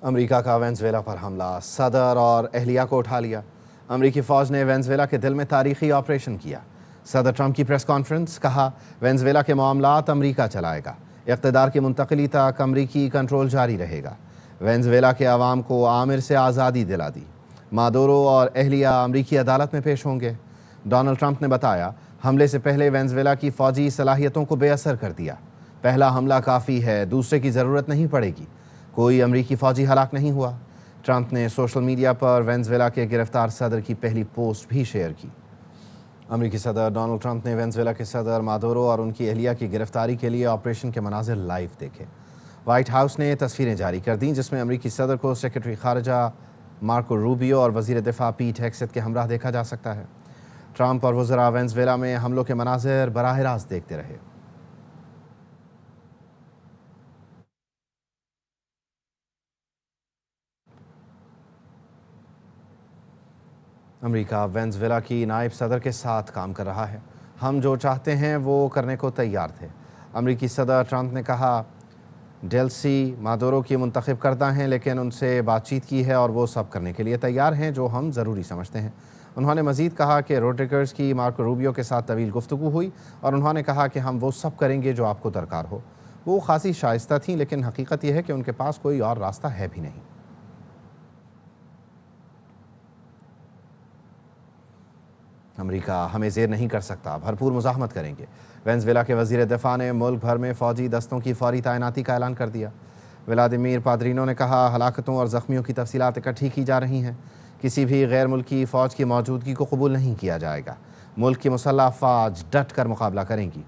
امریکہ کا وینزویلا پر حملہ، صدر اور اہلیہ کو اٹھا لیا۔ امریکی فوج نے وینزویلا کے دل میں تاریخی آپریشن کیا۔ صدر ٹرمپ کی پریس کانفرنس، کہا وینزویلا کے معاملات امریکہ چلائے گا، اقتدار کی منتقلی تک امریکی کنٹرول جاری رہے گا۔ وینزویلا کے عوام کو عامر سے آزادی دلا دی۔ مادورو اور اہلیہ امریکی عدالت میں پیش ہوں گے۔ ڈونلڈ ٹرمپ نے بتایا، حملے سے پہلے وینزویلا کی فوجی صلاحیتوں کو بے اثر کر دیا۔ پہلا حملہ کافی ہے، دوسرے کی ضرورت نہیں پڑے گی۔ کوئی امریکی فوجی ہلاک نہیں ہوا۔ ٹرمپ نے سوشل میڈیا پر وینزویلا کے گرفتار صدر کی پہلی پوسٹ بھی شیئر کی۔ امریکی صدر ڈونلڈ ٹرمپ نے وینزویلا کے صدر مادورو اور ان کی اہلیہ کی گرفتاری کے لیے آپریشن کے مناظر لائیو دیکھے۔ وائٹ ہاؤس نے تصویریں جاری کر دیں جس میں امریکی صدر کو سیکرٹری خارجہ مارکو روبیو اور وزیر دفاع پیٹ ہیگسیت کے ہمراہ دیکھا جا سکتا ہے۔ ٹرمپ اور وزراء وینزویلا میں حملوں کے مناظر براہ راست دیکھتے رہے۔ امریکہ وینزویلا کی نائب صدر کے ساتھ کام کر رہا ہے۔ ہم جو چاہتے ہیں وہ کرنے کو تیار تھے۔ امریکی صدر ٹرمپ نے کہا، ڈیلسی مادورو کی منتخب کردہ ہیں لیکن ان سے بات چیت کی ہے اور وہ سب کرنے کے لیے تیار ہیں جو ہم ضروری سمجھتے ہیں۔ انہوں نے مزید کہا کہ روڈریگز کی مارکو روبیو کے ساتھ طویل گفتگو ہوئی اور انہوں نے کہا کہ ہم وہ سب کریں گے جو آپ کو درکار ہو۔ وہ خاصی شائستہ تھیں لیکن حقیقت یہ ہے کہ ان کے پاس کوئی اور راستہ ہے بھی نہیں۔ امریکہ ہمیں زیر نہیں کر سکتا، بھرپور مزاحمت کریں گے۔ وینزویلا کے وزیر دفاع نے ملک بھر میں فوجی دستوں کی فوری تعیناتی کا اعلان کر دیا۔ ولادیمیر پادرینو نے کہا، ہلاکتوں اور زخمیوں کی تفصیلات اکٹھی کی جا رہی ہیں۔ کسی بھی غیر ملکی فوج کی موجودگی کو قبول نہیں کیا جائے گا۔ ملک کی مسلح افواج ڈٹ کر مقابلہ کریں گی۔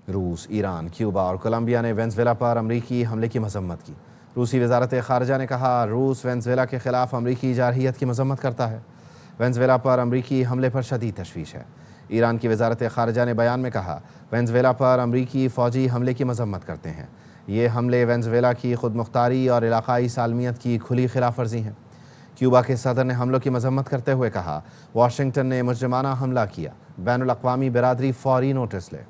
روس، ایران، کیوبا اور کولمبیا نے وینزویلا پر امریکی حملے کی مذمت کی۔ روسی وزارت خارجہ نے کہا، روس وینزویلا کے خلاف امریکی جارحیت کی مذمت کرتا ہے۔ وینزویلا پر امریکی حملے پر شدید تشویش ہے۔ ایران کی وزارت خارجہ نے بیان میں کہا، وینزویلا پر امریکی فوجی حملے کی مذمت کرتے ہیں۔ یہ حملے وینزویلا کی خود مختاری اور علاقائی سالمیت کی کھلی خلاف ورزی ہیں۔ کیوبا کے صدر نے حملوں کی مذمت کرتے ہوئے کہا، واشنگٹن نے مجرمانہ حملہ کیا، بین الاقوامی برادری فوری نوٹس لے۔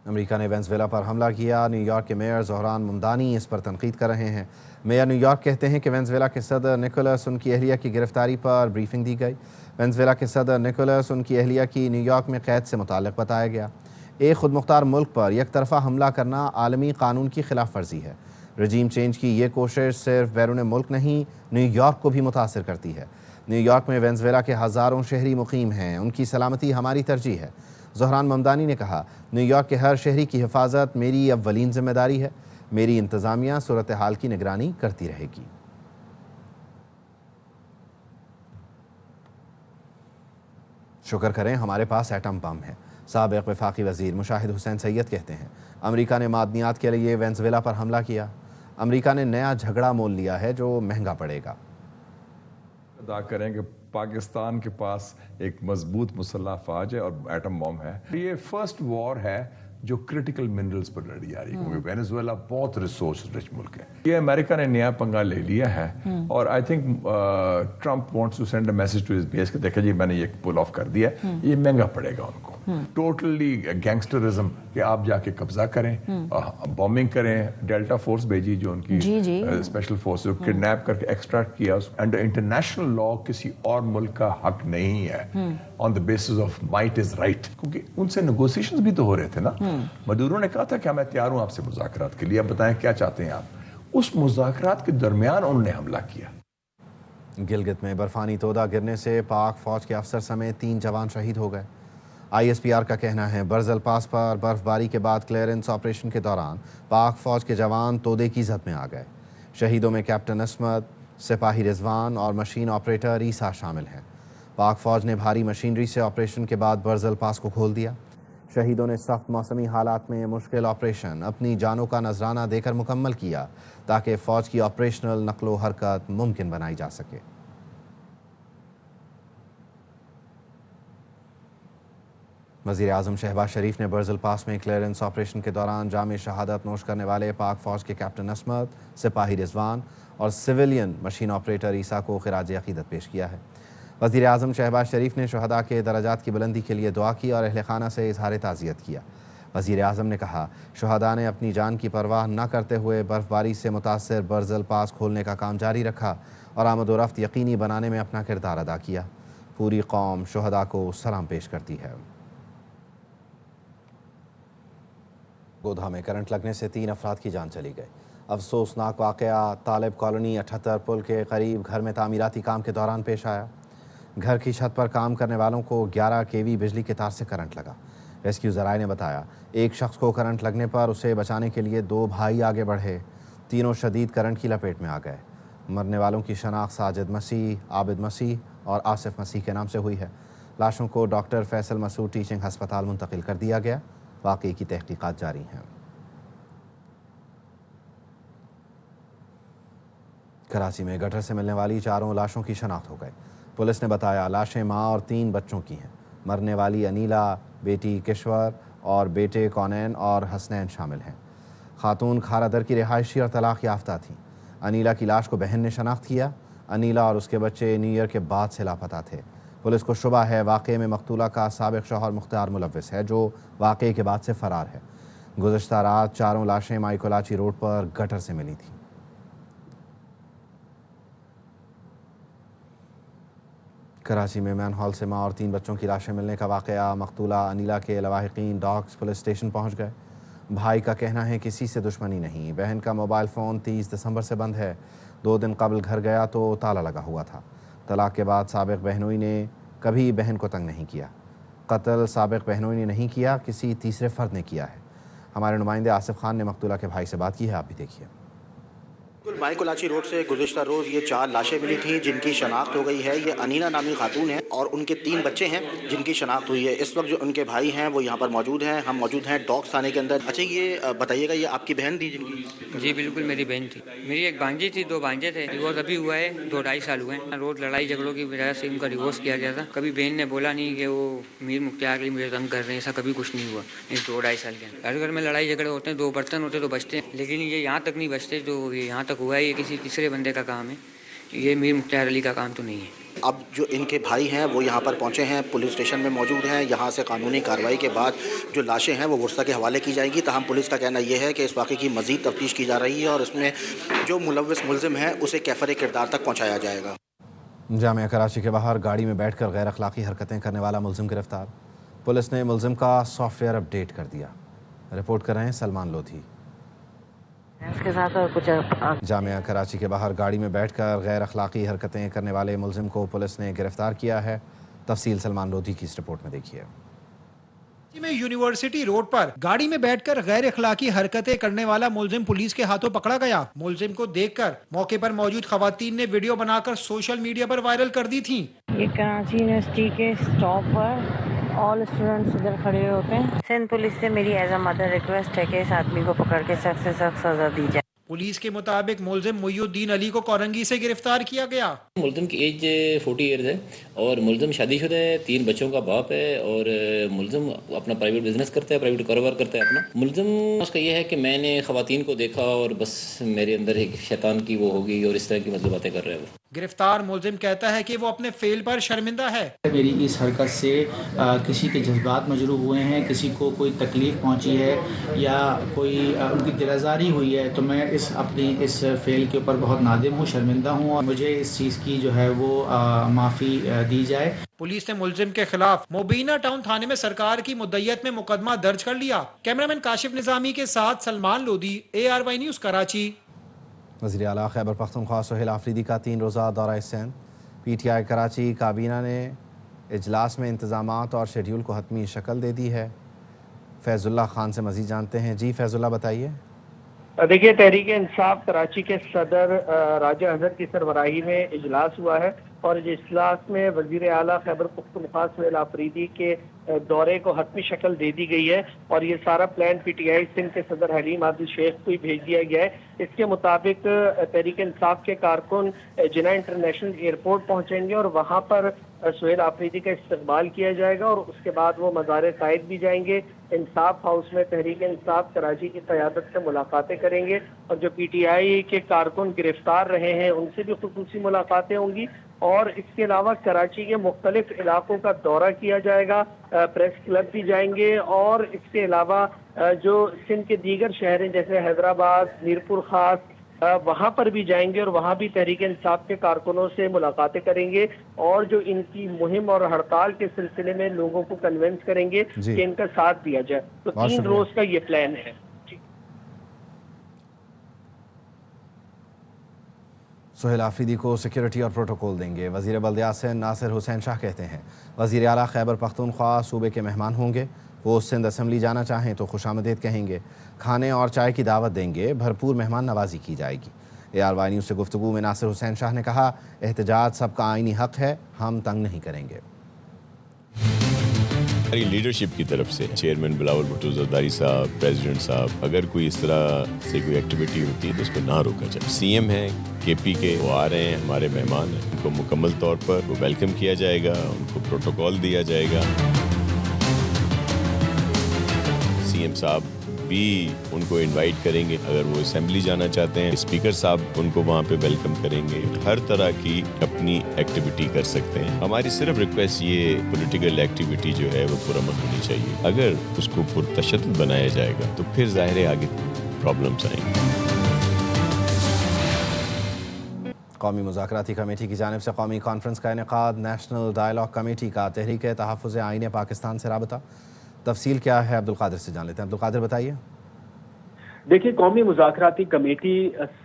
امریکہ نے وینزویلا پر حملہ کیا۔ نیو یارک کے میئر زہران ممدانی اس پر تنقید کر رہے ہیں۔ میئر نیو یارک کہتے ہیں کہ وینزویلا کے صدر نکولس ان کی اہلیہ کی گرفتاری پر بریفنگ دی گئی۔ وینزویلا کے صدر نکولس ان کی اہلیہ کی نیو یارک میں قید سے متعلق بتایا گیا۔ ایک خود مختار ملک پر یک طرفہ حملہ کرنا عالمی قانون کی خلاف ورزی ہے۔ رجیم چینج کی یہ کوشش صرف بیرون ملک نہیں، نیو یارک کو بھی متاثر کرتی ہے۔ نیو یارک میں وینزویلا کے ہزاروں شہری مقیم ہیں، ان کی سلامتی ہماری ترجیح ہے۔ زہران ممدانی نے کہا، نیو یارک کے ہر شہری کی حفاظت میری اولین ذمہ داری ہے۔ میری انتظامیہ صورتحال کی نگرانی کرتی رہے گی۔ شکر کریں ہمارے پاس ایٹم بم ہے، سابق وفاقی وزیر مشاہد حسین سید کہتے ہیں۔ امریکہ نے معدنیات کے لیے وینزویلا پر حملہ کیا۔ امریکہ نے نیا جھگڑا مول لیا ہے جو مہنگا پڑے گا۔ ادا کریں کہ پاکستان کے پاس ایک مضبوط مسلح افواج ہے اور ایٹم بم ہے۔ یہ فرسٹ وار ہے جو کرٹیکل منرلز پر لڑی جا رہی ہے، کیونکہ وینزویلا بہت ریسورس رچ ملک ہے۔ یہ امریکہ نے نیا پنگا لے لیا ہے اور I think Trump wants to send a message to his base کہ دیکھیں جی میں نے یہ پل آف کر دیا، یہ مہنگا پڑے گا ان کو۔ ٹوٹلی گینگسٹرزم کہ آپ جا کے قبضہ کریں، بومبنگ کریں، ڈیلٹا فورس بھیجی جو ان کی اسپیشل فورس جو کڈنیپ کر کے ایکسٹریکٹ کیا، انڈر انٹرنیشنل لا کسی اور ملک کا حق نہیں ہے on the basis of might is right, کیونکہ ان سے نیگوسیشنز بھی تو ہو رہے تھے نا۔ مدورو نے کہا تھا کہ میں تیار ہوں آپ سے مذاکرات کے لیے، اب بتائیں کیا چاہتے ہیں آپ۔ اس مذاکرات کے درمیان انہوں نے حملہ کیا۔ گلگت میں برفانی تودہ گرنے سے پاک فوج کے افسر سمیت 3 جوان شہید ہو گئے۔ آئی ایس پی آر کا کہنا ہے، برزل پاس پر برف باری کے بعد کلیئرنس آپریشن کے دوران پاک فوج کے جوان تودے کی زد میں آ گئے۔ شہیدوں میں کیپٹن عصمت، سپاہی رضوان اور مشین آپریٹر عیسیٰ شامل ہیں۔ پاک فوج نے بھاری مشینری سے آپریشن کے بعد برزل پاس کو کھول دیا۔ شہیدوں نے سخت موسمی حالات میں مشکل آپریشن اپنی جانوں کا نذرانہ دے کر مکمل کیا تاکہ فوج کی آپریشنل نقل و حرکت ممکن بنائی جا سکے۔ وزیر اعظم شہباز شریف نے برزل پاس میں کلیئرنس آپریشن کے دوران جام شہادت نوش کرنے والے پاک فوج کے کیپٹن عصمت، سپاہی رضوان اور سویلین مشین آپریٹر عیسیٰ کو خراج عقیدت پیش کیا ہے۔ وزیر اعظم شہباز شریف نے شہداء کے درجات کی بلندی کے لیے دعا کی اور اہل خانہ سے اظہار تعزیت کیا۔ وزیر اعظم نے کہا، شہداء نے اپنی جان کی پرواہ نہ کرتے ہوئے برف باری سے متاثر برزل پاس کھولنے کا کام جاری رکھا اور آمد و رفت یقینی بنانے میں اپنا کردار ادا کیا۔ پوری قوم شہداء کو سلام پیش کرتی ہے۔ گودھا میں کرنٹ لگنے سے 3 افراد کی جان چلی گئی۔ افسوسناک واقعہ طالب کالونی 78 پل کے قریب گھر میں تعمیراتی کام کے دوران پیش آیا۔ گھر کی چھت پر کام کرنے والوں کو 11 kV بجلی کے تار سے کرنٹ لگا۔ ریسکیو ذرائع نے بتایا، ایک شخص کو کرنٹ لگنے پر اسے بچانے کے لیے 2 بھائی آگے بڑھے، تینوں شدید کرنٹ کی لپیٹ میں آ گئے۔ مرنے والوں کی شناخت ساجد مسیح، عابد مسیح اور آصف مسیح کے نام سے ہوئی ہے۔ لاشوں کو ڈاکٹر فیصل مسعود ٹیچنگ ہسپتال منتقل کر دیا گیا۔ واقعے کی تحقیقات جاری ہیں۔ کراچی میں گٹر سے ملنے والی 4 لاشوں کی شناخت ہو گئی۔ پولیس نے بتایا، لاشیں ماں اور 3 بچوں کی ہیں۔ مرنے والی انیلا، بیٹی کشور اور بیٹے کونین اور حسنین شامل ہیں۔ خاتون کھارا در کی رہائشی اور طلاق یافتہ تھیں۔ انیلا کی لاش کو بہن نے شناخت کیا۔ انیلا اور اس کے بچے نیو ایئر کے بعد سے لاپتہ تھے۔ پولیس کو شبہ ہے واقعے میں مقتولہ کا سابق شوہر مختار ملوث ہے، جو واقعے کے بعد سے فرار ہے۔ گزشتہ رات 4 لاشیں مائی کولاچی روڈ پر گٹر سے ملی تھیں۔ کراچی میں مین ہال سے ماں اور 3 بچوں کی لاشیں ملنے کا واقعہ، مقتولہ انیلا کے لواحقین ڈاکس پولیس اسٹیشن پہنچ گئے۔ بھائی کا کہنا ہے کسی سے دشمنی نہیں، بہن کا موبائل فون 30 دسمبر سے بند ہے۔ 2 دن قبل گھر گیا تو تالا لگا ہوا تھا۔ طلاق کے بعد سابق بہنوئی نے کبھی بہن کو تنگ نہیں کیا۔ قتل سابق بہنوئی نے نہیں کیا، کسی تیسرے فرد نے کیا ہے۔ ہمارے نمائندے آصف خان نے مقتولہ کے بھائی سے بات کی ہے، آپ بھی دیکھیے۔ مائی کولاچی روڈ سے گزشتہ روز یہ 4 لاشیں ملی تھیں جن کی شناخت ہو گئی ہے۔ یہ انینا نامی خاتون ہیں اور ان کے 3 بچے ہیں جن کی شناخت ہوئی ہے۔ اس وقت جو ان کے بھائی ہیں وہ یہاں پر موجود ہیں، ہم موجود ہیں ڈاکس تھانے کے اندر۔ اچھا، یہ بتائیے گا، یہ آپ کی بہن تھی جن کی؟ جی بالکل میری بہن تھی۔ میری ایک بھانجی تھی، 2 بھانجے تھے۔ ڈیورس ابھی ہوا ہے، 2-2.5 سال ہوئے ہیں۔ روز لڑائی جھگڑوں کی وجہ سے ان کا ڈیورس کیا گیا تھا۔ کبھی بہن نے بولا نہیں کہ وہ میر مختار علی مجھے تنگ کر رہے ہیں، ایسا کبھی کچھ نہیں ہوا اس 2-2.5 سال کے اندر۔ ہر گھر میں لڑائی جھگڑے ہوتے ہیں، 2 برتن ہوتے تو بچتے ہیں، لیکن یہ یہاں تک نہیں بچتے جو یہاں تک ہوا ہے۔ یہ کسی تیسرے بندے کا کام ہے، یہ میر مختار علی کا کام تو نہیں ہے۔ اب جو ان کے بھائی ہیں وہ یہاں پر پہنچے ہیں، پولیس اسٹیشن میں موجود ہیں۔ یہاں سے قانونی کارروائی کے بعد جو لاشیں ہیں وہ ورثہ کے حوالے کی جائیں گی۔ تاہم پولیس کا کہنا یہ ہے کہ اس واقعے کی مزید تفتیش کی جا رہی ہے اور اس میں جو ملوث ملزم ہے اسے کیفر کردار تک پہنچایا جائے گا۔ جامعہ کراچی کے باہر گاڑی میں بیٹھ کر غیر اخلاقی حرکتیں کرنے والا ملزم گرفتار۔ پولیس نے ملزم کا سافٹ ویئر اپ ڈیٹ کر دیا۔ رپورٹ کر رہے ہیں سلمان لودھی۔ اس کے ساتھ اور کچھ جامعہ کراچی کے باہر گاڑی میں بیٹھ کر غیر اخلاقی حرکتیں کرنے والے ملزم کو پولیس نے گرفتار کیا ہے۔ تفصیل سلمان لودھی کی اس رپورٹ میں دیکھیے۔ میں یونیورسٹی روڈ پر گاڑی میں بیٹھ کر غیر اخلاقی حرکتیں کرنے والا ملزم پولیس کے ہاتھوں پکڑا گیا۔ ملزم کو دیکھ کر موقع پر موجود خواتین نے ویڈیو بنا کر سوشل میڈیا پر وائرل کر دی تھی۔ یہ کراچی یونیورسٹی کے سٹاپ پر آل اسٹوڈنٹس ادھر کھڑے ہوتے ہیں۔ سندھ پولیس سے میری ایز اے مدر ریکویسٹ ہے کہ اس آدمی کو پکڑ کے سخت سے سخت سزا دی جائے۔ پولیس کے مطابق ملزم محی الدین علی کو کورنگی سے گرفتار کیا گیا۔ ملزم کی ایج 40 ایئرز ہے اور ملزم شادی شدہ ہے، 3 بچوں کا باپ ہے اور ملزم اپنا پرائیویٹ بزنس کرتا ہے، پرائیویٹ کاروبار کرتا ہے اپنا۔ ملزم اس کا یہ ہے کہ میں نے خواتین کو دیکھا اور بس میرے اندر ایک شیطان کی وہ ہوگی اور اس طرح کی مطلب باتیں کر رہا ہے وہ۔ گرفتار ملزم کہتا ہے کہ وہ اپنے فعل پر شرمندہ ہے۔ میری اس حرکت سے کسی کے جذبات مجروح ہوئے ہیں، کسی کو کوئی تکلیف پہنچی ہے یا کوئی ان کی دل آزاری ہوئی ہے تو میں اپنی اس فعل کے اوپر بہت نادم ہوں، شرمندہ ہوں اور مجھے اس چیز کی جو ہے وہ معافی دی جائے۔ پولیس نے ملزم کے خلاف مبینہ ٹاؤن تھانے میں سرکار کی مدعیت میں مقدمہ درج کر لیا۔ کیمرامین کاشف نظامی کے ساتھ سلمان لودھی، ARY نیوز کراچی۔ وزیر اعلیٰ خیبر پختونخوا سہیل آفریدی کا 3 روزہ دورہ سندھ۔ PTI کراچی کابینہ نے اجلاس میں انتظامات اور شیڈیول کو حتمی شکل دے دی ہے۔ فیض اللہ خان سے مزید جانتے ہیں۔ جی فیض اللہ، بتائیے۔ دیکھیے، تحریک انصاف کراچی کے صدر راجہ حضرت کی سربراہی میں اجلاس ہوا ہے اور اس اجلاس میں وزیر اعلیٰ خیبر پختونخوا سہیل آفریدی کے دورے کو حتمی شکل دے دی گئی ہے اور یہ سارا plan P T I Sindh کے صدر حلیم عادل شیخ کو ہی بھیج دیا گیا ہے۔ اس کے مطابق تحریک انصاف کے کارکن جناح انٹرنیشنل ایئرپورٹ پہنچیں گے اور وہاں پر سہیل آفریدی کا استقبال کیا جائے گا اور اس کے بعد وہ مزار قائد بھی جائیں گے۔ انصاف ہاؤس میں تحریک انصاف کراچی کی قیادت سے ملاقاتیں کریں گے اور جو پی ٹی آئی کے کارکن گرفتار رہے ہیں ان سے بھی خصوصی ملاقاتیں ہوں گی اور اس کے علاوہ کراچی کے مختلف علاقوں کا دورہ کیا جائے گا، پریس کلب بھی جائیں گے اور اس کے علاوہ جو سندھ کے دیگر شہر ہیں جیسے حیدرآباد، میرپور خاص، وہاں پر بھی جائیں گے اور وہاں بھی تحریک انصاف کے کارکنوں سے ملاقاتیں کریں گے اور جو ان کی مہم اور ہڑتال کے سلسلے میں لوگوں کو کنونس کریں گے کہ ان کا ساتھ دیا جائے۔ تو 3 روز کا یہ پلان ہے۔ سہیل آفریدی کو سیکیورٹی اور پروٹوکول دیں گے۔ وزیر بلدیات ناصر حسین شاہ کہتے ہیں وزیر اعلیٰ خیبر پختونخوا صوبے کے مہمان ہوں گے، وہ سندھ اسمبلی جانا چاہیں تو خوش آمدید کہیں گے، کھانے اور چائے کی دعوت دیں گے، بھرپور مہمان نوازی کی جائے گی۔ ARY نیوز سے گفتگو میں ناصر حسین شاہ نے کہا احتجاج سب کا آئینی حق ہے، ہم تنگ نہیں کریں گے۔ ہماری لیڈرشپ کی طرف سے چیئرمین بلاول بھٹو زرداری صاحب، پریزیڈنٹ صاحب، اگر کوئی اس طرح سے کوئی ایکٹیویٹی ہوتی ہے تو اس کو نہ روکا جائے۔ CM ہیں KP کے، وہ آ رہے ہیں، ہمارے مہمان ہیں، ان کو مکمل طور پر وہ ویلکم کیا جائے گا، ان کو پروٹوکول دیا جائے گا۔ CM صاحب بھی ان کو انوائٹ کریں گے، اگر وہ اسمبلی جانا چاہتے ہیں اسپیکر صاحب ان کو وہاں پہ ویلکم کریں گے، ہر طرح کی اپنی ایکٹیویٹی کر سکتے ہیں۔ ہماری صرف ریکویسٹ یہ پولیٹیکل ایکٹیویٹی جو ہے وہ پرامن ہونی چاہیے، اگر اس کو پرتشدد بنایا جائے گا تو پھر ظاہر ہے آگے پرابلمس آئیں گے۔ قومی مذاکراتی کمیٹی کی جانب سے قومی کانفرنس کا انعقاد، نیشنل ڈائیلاگ کمیٹی کا تحریک تحفظ آئین پاکستان سے رابطہ۔ تفصیل کیا ہے عبدالقادر سے جان لیتے ہیں۔ عبدالقادر بتائیے۔ دیکھیے، قومی مذاکراتی کمیٹی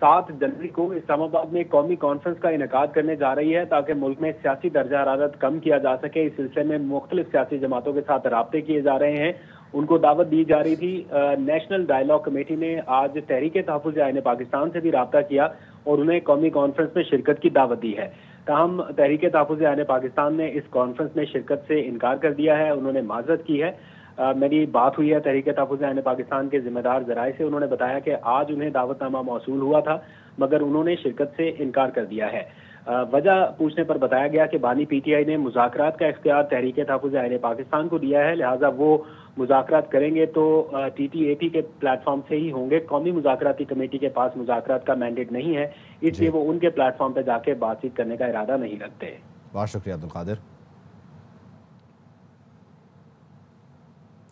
7 جنوری کو اسلام آباد میں قومی کانفرنس کا انعقاد کرنے جا رہی ہے تاکہ ملک میں سیاسی درجہ حرارت کم کیا جا سکے۔ اس سلسلے میں مختلف سیاسی جماعتوں کے ساتھ رابطے کیے جا رہے ہیں، ان کو دعوت دی جا رہی تھی۔ نیشنل ڈائیلاگ کمیٹی نے آج تحریک تحفظ آئین پاکستان سے بھی رابطہ کیا اور انہیں قومی کانفرنس میں شرکت کی دعوت دی ہے۔ تاہم تحریک تحفظ آئین پاکستان نے اس کانفرنس میں شرکت سے انکار کر دیا ہے، انہوں نے معذرت کی ہے۔ میری بات ہوئی ہے تحریک تحفظ آئین پاکستان کے ذمہ دار ذرائع سے، انہوں نے بتایا کہ آج انہیں دعوت نامہ موصول ہوا تھا مگر انہوں نے شرکت سے انکار کر دیا ہے۔ وجہ پوچھنے پر بتایا گیا کہ بانی پی ٹی آئی نے مذاکرات کا اختیار تحریک تحفظ آئین پاکستان کو دیا ہے، لہٰذا وہ مذاکرات کریں گے تو TTAP کے پلیٹ فارم سے ہی ہوں گے۔ قومی مذاکراتی کمیٹی کے پاس مذاکرات کا مینڈیٹ نہیں ہے، اس لیے وہ ان کے پلیٹ فارم پہ جا کے بات چیت کرنے کا ارادہ نہیں رکھتے۔ بہت شکریہ عبدالقادر۔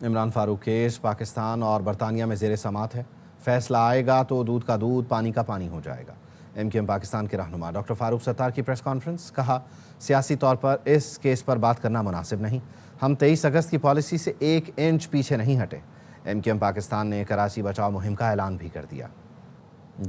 عمران فاروق کیس پاکستان اور برطانیہ میں زیر سماعت ہے، فیصلہ آئے گا تو دودھ کا دودھ پانی کا پانی ہو جائے گا۔ MQM پاکستان کے رہنما ڈاکٹر فاروق ستار کی پریس کانفرنس، کہا سیاسی طور پر اس کیس پر بات کرنا مناسب نہیں، ہم 23 اگست کی پالیسی سے 1 انچ پیچھے نہیں ہٹے۔ MQM پاکستان نے کراچی بچاؤ مہم کا اعلان بھی کر دیا۔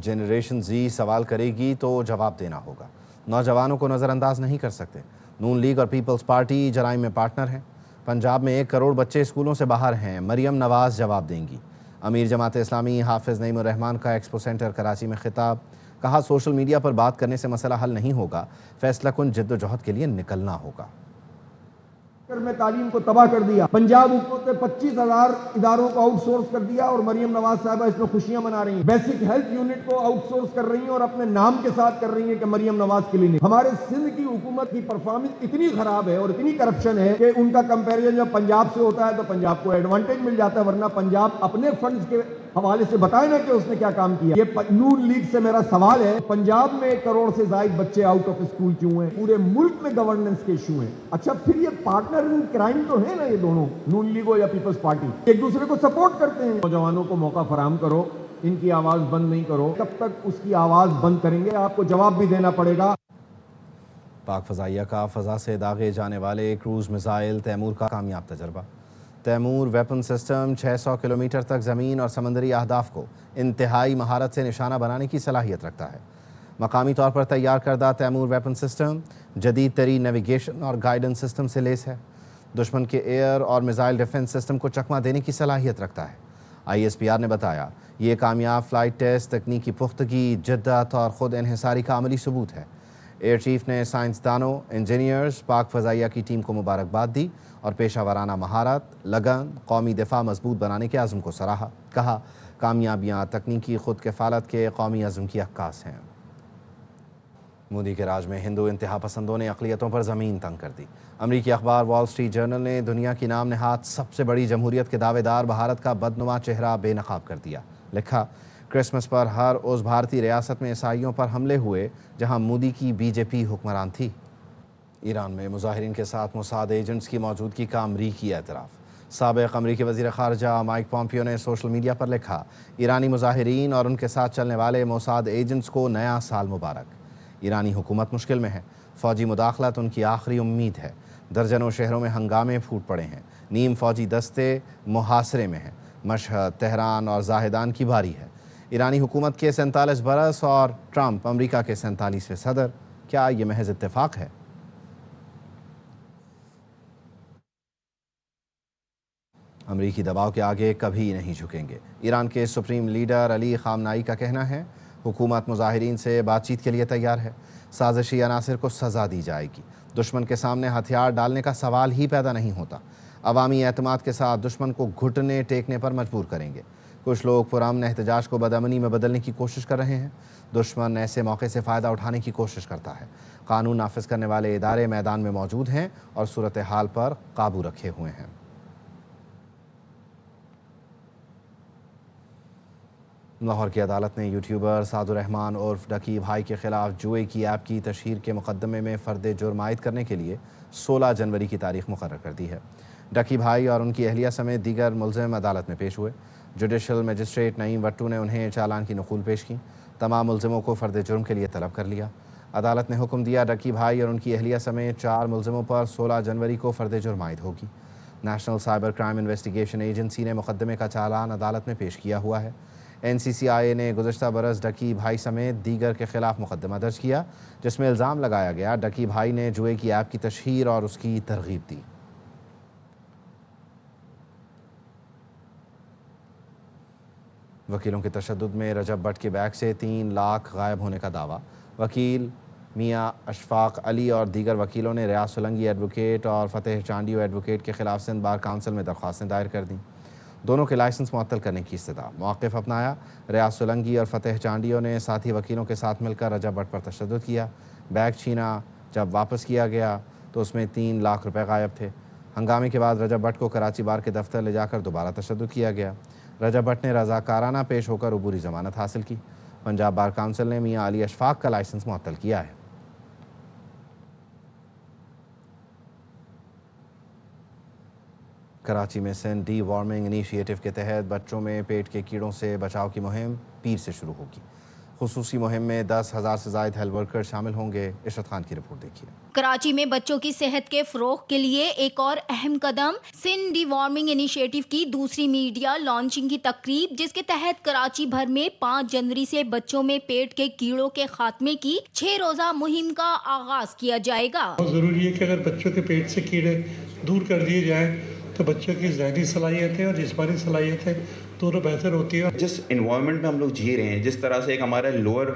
جنریشن Z سوال کرے گی تو جواب دینا ہوگا، نوجوانوں کو نظر انداز نہیں کر سکتے۔ نون لیگ اور پیپلز پارٹی جرائم میں پارٹنر ہیں، پنجاب میں 1 کروڑ بچے اسکولوں سے باہر ہیں، مریم نواز جواب دیں گی۔ امیر جماعت اسلامی حافظ نعیم الرحمان کا ایکسپو سینٹر کراچی میں خطاب، کہا سوشل میڈیا پر بات کرنے سے مسئلہ حل نہیں ہوگا، فیصلہ کن جد و جہد کے لیے نکلنا ہوگا۔ میں تعلیم کو تباہ کر دیا، پنجاب حکومت نے 25,000 اداروں کو آؤٹ سورس کر دیا اور مریم نواز صاحبہ اس میں خوشیاں منا رہی ہیں۔ بیسک ہیلتھ یونٹ کو آؤٹ سورس کر رہی ہیں اور اپنے نام کے ساتھ کر رہی ہیں کہ مریم نواز کلینک۔ ہمارے سندھ کی حکومت کی پرفارمنس اتنی خراب ہے اور اتنی کرپشن ہے کہ ان کا کمپیریزن جب پنجاب سے ہوتا ہے تو پنجاب کو ایڈوانٹیج مل جاتا ہے، ورنہ پنجاب اپنے فنڈز کے حوالے سے بتائے نا کہ اس نے کیا کام کیا۔ یہ نون لیگ سے میرا سوال ہے، پنجاب میں 1 کروڑ سے زائد بچے آؤٹ آف اسکول کیوں ہیں؟ پورے ملک میں گورننس کے ایشو ہیں۔ اچھا پھر یہ پارٹنر ان کرائم تو ہے نا، یہ دونوں نون لیگ ہو یا پیپلز پارٹی ایک دوسرے کو سپورٹ کرتے ہیں۔ نوجوانوں کو موقع فراہم کرو، ان کی آواز بند نہیں کرو، کب تک اس کی آواز بند کریں گے آپ کو جواب بھی دینا پڑے گا۔ پاک فضائیہ کا فضا سے داغے جانے والے کروز میزائل تیمور کا کامیاب تجربہ۔ تیمور ویپن سسٹم 600 کلومیٹر تک زمین اور سمندری اہداف کو انتہائی مہارت سے نشانہ بنانے کی صلاحیت رکھتا ہے۔ مقامی طور پر تیار کردہ تیمور ویپن سسٹم جدید ترین نیویگیشن اور گائیڈنس سسٹم سے لیس ہے، دشمن کے ایئر اور میزائل ڈیفنس سسٹم کو چکمہ دینے کی صلاحیت رکھتا ہے۔ ISPR نے بتایا یہ کامیاب فلائٹ ٹیسٹ تکنیکی پختگی، جدت اور خود انحصاری کا عملی ثبوت ہے۔ ایئر چیف نے سائنسدانوں، انجینئرز، پاک فضائیہ کی ٹیم کو مبارکباد دی اور پیشہ ورانہ مہارت، لگن، قومی دفاع مضبوط بنانے کے عزم کو سراہا۔ کہا کامیابیاں تکنیکی خود کفالت کے قومی عزم کی عکاس ہیں۔ مودی کے راج میں ہندو انتہا پسندوں نے اقلیتوں پر زمین تنگ کر دی۔ امریکی اخبار وال اسٹریٹ جرنل نے دنیا کی نام نہاد سب سے بڑی جمہوریت کے دعوے دار بھارت کا بدنما چہرہ بے نقاب کر دیا۔ لکھا کرسمس پر ہر اس بھارتی ریاست میں عیسائیوں پر حملے ہوئے جہاں مودی کی بی جے پی حکمران تھی۔ ایران میں مظاہرین کے ساتھ موساد ایجنٹس کی موجودگی کا امریکی اعتراف۔ سابق امریکی وزیر خارجہ مائک پومپیو نے سوشل میڈیا پر لکھا ایرانی مظاہرین اور ان کے ساتھ چلنے والے موساد ایجنٹس کو نیا سال مبارک۔ ایرانی حکومت مشکل میں ہے، فوجی مداخلت ان کی آخری امید ہے۔ درجنوں شہروں میں ہنگامے پھوٹ پڑے ہیں، نیم فوجی دستے محاصرے میں ہیں۔ مشہد، تہران اور زاہدان کی باری ہے۔ ایرانی حکومت کے 47 برس اور ٹرمپ امریکہ کے 47ویں صدر، کیا یہ محض اتفاق ہے؟ امریکی دباؤ کے آگے کبھی نہیں جھکیں گے۔ ایران کے سپریم لیڈر علی خامنائی کا کہنا ہے حکومت مظاہرین سے بات چیت کے لیے تیار ہے، سازشی عناصر کو سزا دی جائے گی، دشمن کے سامنے ہتھیار ڈالنے کا سوال ہی پیدا نہیں ہوتا، عوامی اعتماد کے ساتھ دشمن کو گھٹنے ٹیکنے پر مجبور کریں گے۔ کچھ لوگ پرامن احتجاج کو بدامنی میں بدلنے کی کوشش کر رہے ہیں، دشمن ایسے موقع سے فائدہ اٹھانے کی کوشش کرتا ہے۔ قانون نافذ کرنے والے ادارے میدان میں موجود ہیں اور صورتحال پر قابو رکھے ہوئے ہیں۔ لاہور کی عدالت نے یوٹیوبر سعد الرحمان عرف ڈکی بھائی کے خلاف جوئے کی ایپ کی تشہیر کے مقدمے میں فرد جرم عائد کرنے کے لیے 16 جنوری کی تاریخ مقرر کر دی ہے۔ ڈکی بھائی اور ان کی اہلیہ سمیت دیگر ملزم عدالت میں پیش ہوئے۔ جوڈیشل مجسٹریٹ نعیم وٹو نے انہیں چالان کی نقول پیش کی۔ تمام ملزموں کو فرد جرم کے لیے طلب کر لیا۔ عدالت نے حکم دیا ڈکی بھائی اور ان کی اہلیہ سمیت 4 ملزموں پر 16 جنوری کو فرد جرم عائد ہوگی۔ National cyber crime investigation agency نے مقدمے کا چالان عدالت میں پیش کیا ہوا ہے۔ NCCI نے گزشتہ برس ڈکی بھائی سمیت دیگر کے خلاف مقدمہ درج کیا، جس میں الزام لگایا گیا ڈکی بھائی نے جوئے کی ایپ کی تشہیر اور اس کی ترغیب دی۔ وکیلوں کے تشدد میں رجب بٹ کے بیگ سے 3 لاکھ غائب ہونے کا دعویٰ۔ وکیل میاں اشفاق علی اور دیگر وکیلوں نے ریاض سولنگی ایڈوکیٹ اور فتح چانڈیو ایڈوکیٹ کے خلاف سندھ بار کونسل میں درخواستیں دائر کر دیں۔ دونوں کے لائسنس معطل کرنے کی استدعا۔ موقف اپنایا۔ ریاض سولنگی اور فتح چانڈیو نے ساتھی وکیلوں کے ساتھ مل کر رجب بٹ پر تشدد کیا۔ بیگ چھینا جب واپس کیا گیا تو اس میں 3 لاکھ روپے غائب تھے۔ ہنگامے کے بعد رجب بٹ کو کراچی بار کے دفتر لے جا کر دوبارہ تشدد کیا گیا۔ رجب بٹ نے رضاکارانہ پیش ہو کر عبوری ضمانت حاصل کی۔ پنجاب بار کونسل نے میاں علی اشفاق کا لائسنس معطل کیا ہے۔ کراچی میں سندھ ڈی وارمنگ انیشیٹو کے تحت بچوں میں پیٹ کے کیڑوں سے بچاؤ کی مہم پیر سے شروع ہوگی۔ خصوصی مہم میں 10,000 سے زائد ہیلتھ ورکر شامل ہوں گے۔ عشرت خان کی رپورٹ دیکھیے۔ کراچی میں بچوں کی صحت کے فروغ کے لیے ایک اور اہم قدم سندھ ڈی وارمنگ انیشیٹو کی دوسری میڈیا لانچنگ کی تقریب، جس کے تحت کراچی بھر میں 5 جنوری سے بچوں میں پیٹ کے کیڑوں کے خاتمے کی 6 روزہ مہم کا آغاز کیا جائے گا۔ بہت ضروری ہے کہ اگر بچوں کے پیٹ سے کیڑے دور کر دیے جائیں تو بچوں کی ذہنی صلاحیتیں اور جسمانی صلاحیتیں دونوں بہتر ہوتی ہے۔ جس انوائرمنٹ میں ہم لوگ جی رہے ہیں، جس طرح سے ایک ہمارا لوور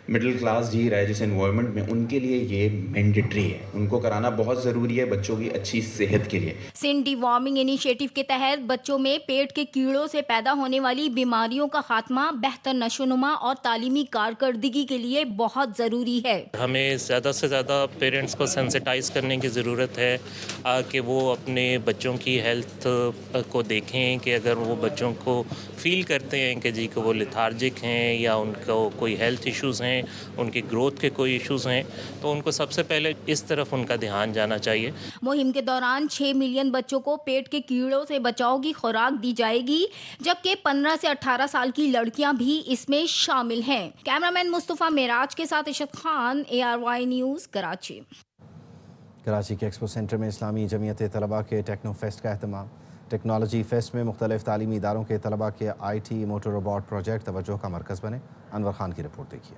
مڈل کلاس جی رہا ہے جس انوائرمنٹ میں، ان کے لیے یہ مینڈیٹری ہے، ان کو کرانا بہت ضروری ہے بچوں کی اچھی صحت کے لیے۔ سندھ ڈی وارمنگ انیشیٹو کے تحت بچوں میں پیٹ کے کیڑوں سے پیدا ہونے والی بیماریوں کا خاتمہ بہتر نشوونما اور تعلیمی کارکردگی کے لیے بہت ضروری ہے۔ ہمیں زیادہ سے زیادہ پیرنٹس کو سینسٹائز کرنے کی ضرورت ہے کہ وہ اپنے بچوں کی ہیلتھ کو دیکھیں کہ اگر وہ بچوں کو فیل کرتے ہیں کہ جی کہ وہ لیتھارجک ہیں یا ان کو کوئی ہیلتھ ایشوز ہیں، ان کی گروتھ کے کوئی ایشوز ہیں، تو ان کو سب سے پہلے اس طرف ان کا دھیان جانا چاہیے۔ مہم کے دوران 6 ملین بچوں کو پیٹ کے کیڑوں سے بچاؤ کی خوراک دی جائے گی، جبکہ 15 سے 18 سال کی لڑکیاں بھی اس میں شامل ہیں۔ کیمرامین مصطفیٰ معراج کے ساتھ عشرت خان، ARY نیوز، کراچی۔ کراچی کے ایکسپو سینٹر میں اسلامی جمعیت طلباء کے ٹیکنو فیسٹ کا اہتمام۔ ٹیکنالوجی فیسٹ میں مختلف تعلیمی اداروں کے طلباء کے IT موٹر روبوٹ پروجیکٹ توجہ کا مرکز بنے۔ انور خان کی رپورٹ دیکھیے۔